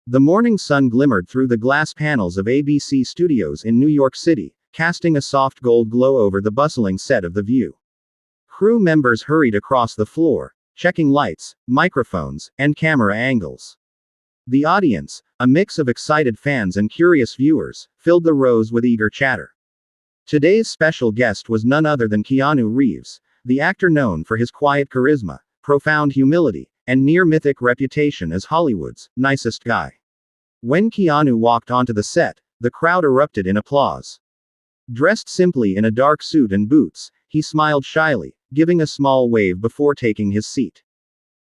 The morning sun glimmered through the glass panels of ABC Studios in New York City, casting a soft gold glow over the bustling set of The View. Crew members hurried across the floor, checking lights, microphones, and camera angles. The audience, a mix of excited fans and curious viewers, filled the rows with eager chatter. Today's special guest was none other than Keanu Reeves, the actor known for his quiet charisma, profound humility, and near-mythic reputation as Hollywood's nicest guy. When Keanu walked onto the set, the crowd erupted in applause. Dressed simply in a dark suit and boots, he smiled shyly, giving a small wave before taking his seat.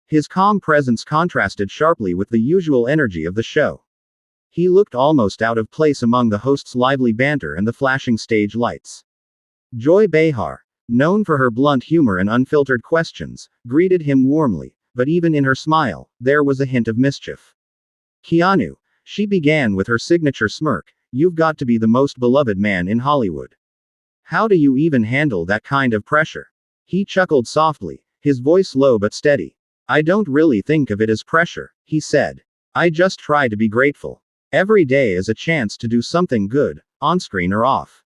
His calm presence contrasted sharply with the usual energy of the show. He looked almost out of place among the host's lively banter and the flashing stage lights. Joy Behar, known for her blunt humor and unfiltered questions, greeted him warmly, but even in her smile, there was a hint of mischief. "Keanu," she began with her signature smirk, "you've got to be the most beloved man in Hollywood. How do you even handle that kind of pressure?" He chuckled softly, his voice low but steady. "I don't really think of it as pressure," he said. "I just try to be grateful. Every day is a chance to do something good, on-screen or off."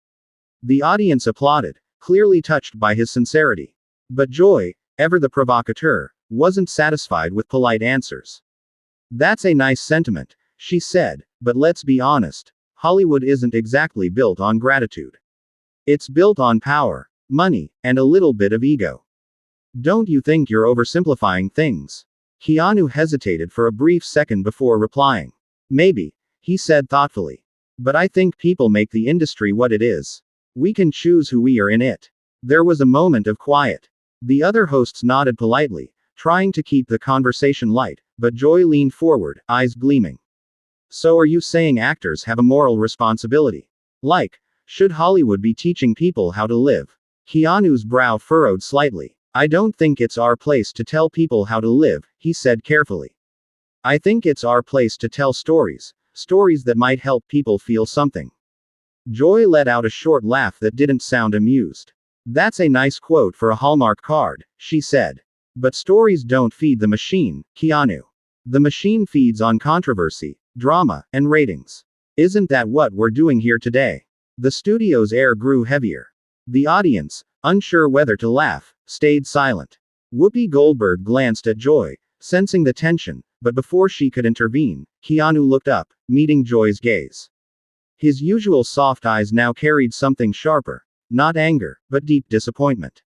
The audience applauded, clearly touched by his sincerity. But Joy, ever the provocateur, wasn't satisfied with polite answers. "That's a nice sentiment," she said, "but let's be honest. Hollywood isn't exactly built on gratitude. It's built on power, money, and a little bit of ego. Don't you think you're oversimplifying things?" Keanu hesitated for a brief second before replying. "Maybe," he said thoughtfully. "But I think people make the industry what it is. We can choose who we are in it." There was a moment of quiet. The other hosts nodded politely, trying to keep the conversation light, but Joy leaned forward, eyes gleaming. "So are you saying actors have a moral responsibility? Like, should Hollywood be teaching people how to live?" Keanu's brow furrowed slightly. "I don't think it's our place to tell people how to live," he said carefully. "I think it's our place to tell stories that might help people feel something." Joy let out a short laugh that didn't sound amused. "That's a nice quote for a Hallmark card," she said. "But stories don't feed the machine, Keanu. The machine feeds on controversy, drama, and ratings. Isn't that what we're doing here today?" The studio's air grew heavier. The audience, unsure whether to laugh, stayed silent. Whoopi Goldberg glanced at Joy, sensing the tension, but before she could intervene, Keanu looked up, meeting Joy's gaze. His usual soft eyes now carried something sharper. Not anger, but deep disappointment.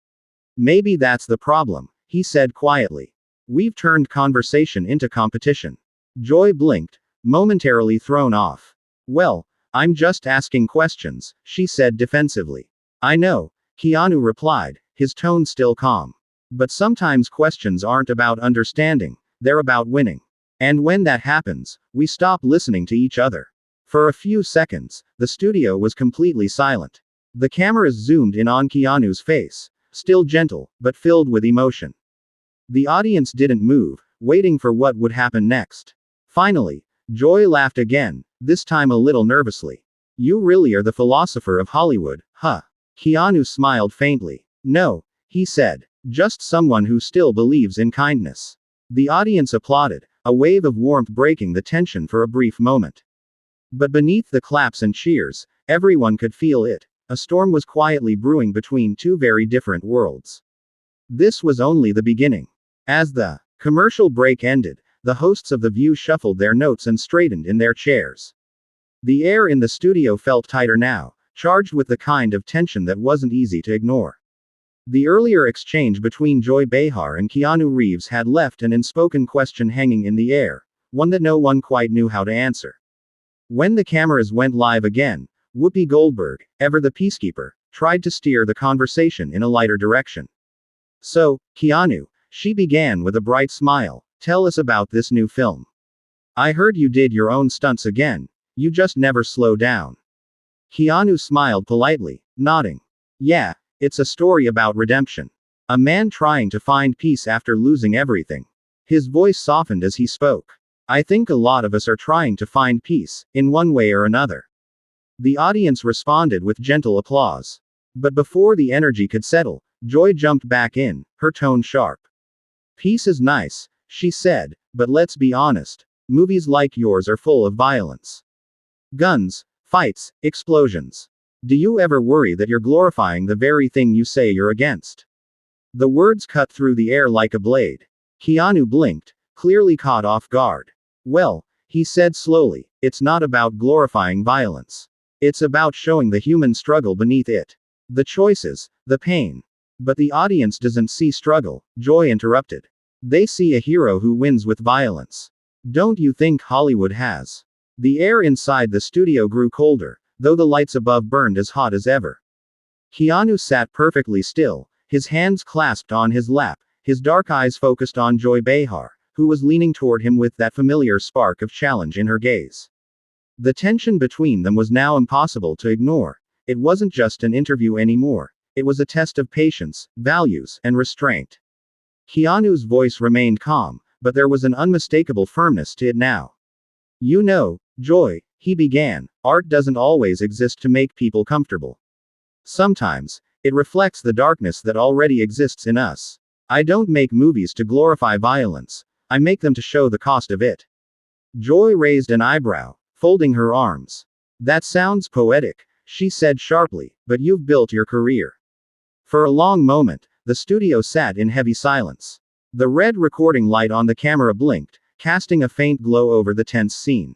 "Maybe that's the problem," he said quietly. "We've turned conversation into competition." Joy blinked, momentarily thrown off. "Well, I'm just asking questions," she said defensively. "I know," Keanu replied, his tone still calm. "But sometimes questions aren't about understanding, they're about winning. And when that happens, we stop listening to each other." For a few seconds, the studio was completely silent. The cameras zoomed in on Keanu's face, still gentle, but filled with emotion. The audience didn't move, waiting for what would happen next. Finally, Joy laughed again, this time a little nervously. "You really are the philosopher of Hollywood, huh?" Keanu smiled faintly. "No," he said, "just someone who still believes in kindness." The audience applauded, a wave of warmth breaking the tension for a brief moment. But beneath the claps and cheers, everyone could feel it. A storm was quietly brewing between two very different worlds. This was only the beginning. As the commercial break ended, the hosts of The View shuffled their notes and straightened in their chairs. The air in the studio felt tighter now, charged with the kind of tension that wasn't easy to ignore. The earlier exchange between Joy Behar and Keanu Reeves had left an unspoken question hanging in the air, one that no one quite knew how to answer. When the cameras went live again, Whoopi Goldberg, ever the peacekeeper, tried to steer the conversation in a lighter direction. "So, Keanu," she began with a bright smile, "tell us about this new film. I heard you did your own stunts again. You just never slow down." Keanu smiled politely, nodding. "Yeah, it's a story about redemption. A man trying to find peace after losing everything." His voice softened as he spoke. "I think a lot of us are trying to find peace, in one way or another." The audience responded with gentle applause. But before the energy could settle, Joy jumped back in, her tone sharp. "Peace is nice," she said, "but let's be honest. Movies like yours are full of violence. Guns, fights, explosions. Do you ever worry that you're glorifying the very thing you say you're against? The words cut through the air like a blade. Keanu blinked, clearly caught off guard. Well, he said slowly, it's not about glorifying violence. It's about showing the human struggle beneath it. The choices, the pain. But the audience doesn't see struggle, Joy interrupted. They see a hero who wins with violence. Don't you think Hollywood has? The air inside the studio grew colder, though the lights above burned as hot as ever. Keanu sat perfectly still, his hands clasped on his lap, his dark eyes focused on Joy Behar, who was leaning toward him with that familiar spark of challenge in her gaze. The tension between them was now impossible to ignore. It wasn't just an interview anymore. It was a test of patience, values, and restraint. Keanu's voice remained calm, but there was an unmistakable firmness to it now. You know, Joy, he began, art doesn't always exist to make people comfortable. Sometimes, it reflects the darkness that already exists in us. I don't make movies to glorify violence. I make them to show the cost of it. Joy raised an eyebrow, folding her arms. That sounds poetic, she said sharply, but you've built your career. For a long moment, the studio sat in heavy silence. The red recording light on the camera blinked, casting a faint glow over the tense scene.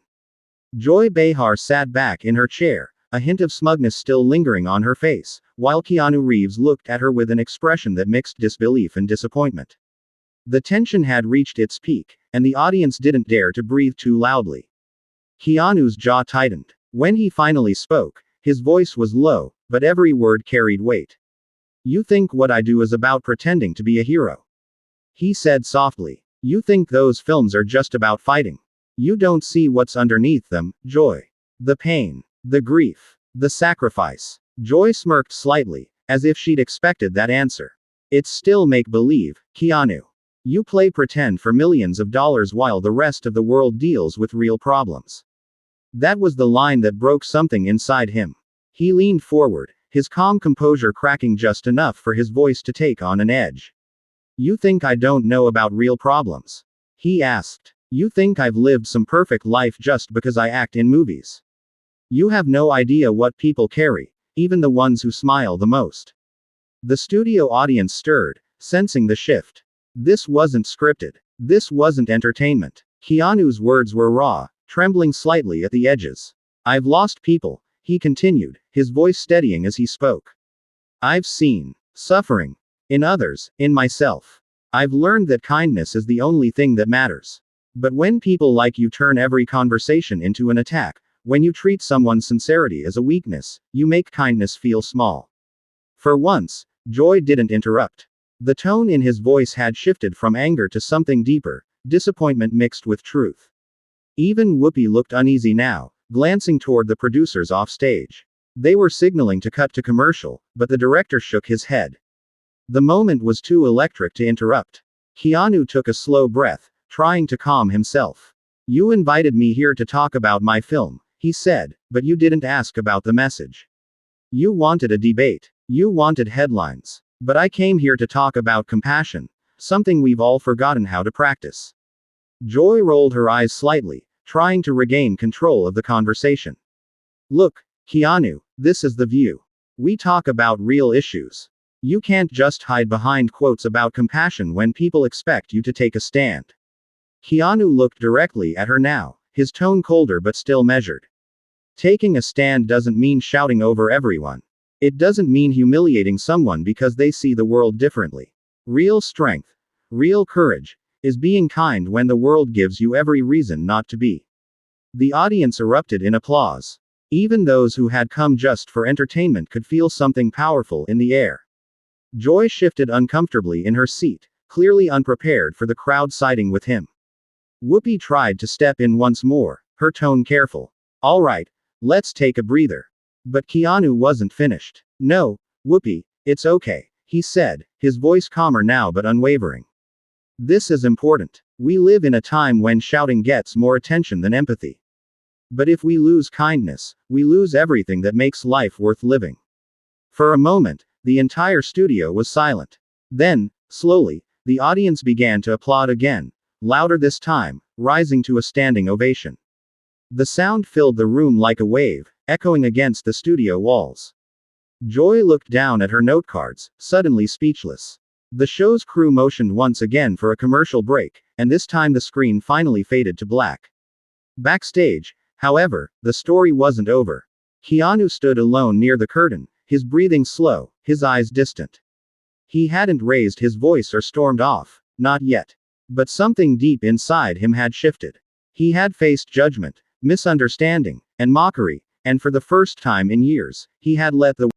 Joy Behar sat back in her chair, a hint of smugness still lingering on her face, while Keanu Reeves looked at her with an expression that mixed disbelief and disappointment. The tension had reached its peak, and the audience didn't dare to breathe too loudly. Keanu's jaw tightened. When he finally spoke, his voice was low, but every word carried weight. You think what I do is about pretending to be a hero. He said softly. You think those films are just about fighting. You don't see what's underneath them, Joy. The pain. The grief. The sacrifice. Joy smirked slightly, as if she'd expected that answer. It's still make-believe, Keanu. You play pretend for millions of dollars while the rest of the world deals with real problems. That was the line that broke something inside him. He leaned forward, his calm composure cracking just enough for his voice to take on an edge. You think I don't know about real problems? He asked. You think I've lived some perfect life just because I act in movies? You have no idea what people carry, even the ones who smile the most. The studio audience stirred, sensing the shift. This wasn't scripted. This wasn't entertainment. Keanu's words were raw, trembling slightly at the edges. I've lost people, he continued, his voice steadying as he spoke. I've seen suffering. In others, in myself. I've learned that kindness is the only thing that matters. But when people like you turn every conversation into an attack, when you treat someone's sincerity as a weakness, you make kindness feel small. For once, Joy didn't interrupt. The tone in his voice had shifted from anger to something deeper, disappointment mixed with truth. Even Whoopi looked uneasy now, glancing toward the producers off stage. They were signaling to cut to commercial, but the director shook his head. The moment was too electric to interrupt. Keanu took a slow breath, trying to calm himself. You invited me here to talk about my film, he said, but you didn't ask about the message. You wanted a debate. You wanted headlines. But I came here to talk about compassion, something we've all forgotten how to practice. Joy rolled her eyes slightly, trying to regain control of the conversation. Look, Keanu, this is the view. We talk about real issues. You can't just hide behind quotes about compassion when people expect you to take a stand. Keanu looked directly at her now, his tone colder but still measured. Taking a stand doesn't mean shouting over everyone. It doesn't mean humiliating someone because they see the world differently. Real strength, real courage, is being kind when the world gives you every reason not to be. The audience erupted in applause. Even those who had come just for entertainment could feel something powerful in the air. Joy shifted uncomfortably in her seat, clearly unprepared for the crowd siding with him. Whoopi tried to step in once more, her tone careful. All right, let's take a breather. But Keanu wasn't finished. No, Whoopi, it's okay, he said, his voice calmer now but unwavering. This is important. We live in a time when shouting gets more attention than empathy. But if we lose kindness, we lose everything that makes life worth living. For a moment, the entire studio was silent. Then, slowly, the audience began to applaud again, louder this time, rising to a standing ovation. The sound filled the room like a wave, echoing against the studio walls. Joy looked down at her notecards, suddenly speechless. The show's crew motioned once again for a commercial break, and this time the screen finally faded to black. Backstage, however, the story wasn't over. Keanu stood alone near the curtain, his breathing slow, his eyes distant. He hadn't raised his voice or stormed off, not yet. But something deep inside him had shifted. He had faced judgment, misunderstanding, and mockery, and for the first time in years, he had let the